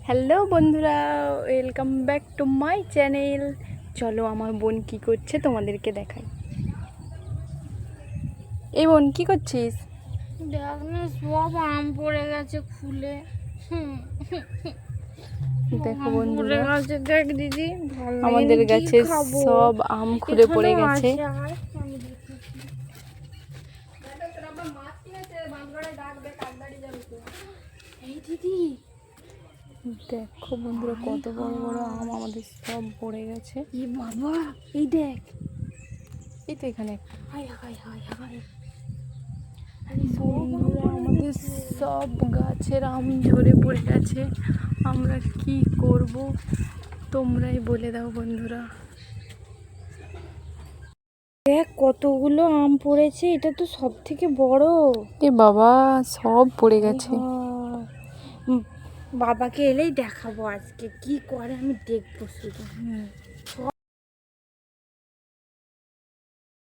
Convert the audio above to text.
Hello বন্ধুরা, welcome back to my channel. চলো আমার বোন কি করছে তোমাদেরকে দেখাই। এই বোন কি করছিস? দেখ না, সব আম পড়ে গেছে খুলে। দেখো আম পড়ে বন্ধুরা, গেছে, দেখ দিদি, ভালো লাগে আমাদের কি গাছে খাবো? সব আম খুলে পড়ে এখানেও গেছে। আছে, আর আমি দেখেছি। এই দিদি, দেখো বন্ধুরা, কত বড় বড় আম আমাদের সব পড়ে গেছে। এ বাবা, এই দেখ, এই তো এখানে হায় হায় হায় হায়, বন্ধুরা, আমাদের সব গাছের আম ঝরে পড়ে গেছে। আমরা কি করব তোমরাই বলে দাও বন্ধুরা। দেখ কতগুলো আম পড়েছে, এটা তো সব থেকে বড়। এ বাবা, সব পড়ে গেছে। বাবাকে এলেই দেখাবো আজকে কি করে, আমি দেখবো শুধু।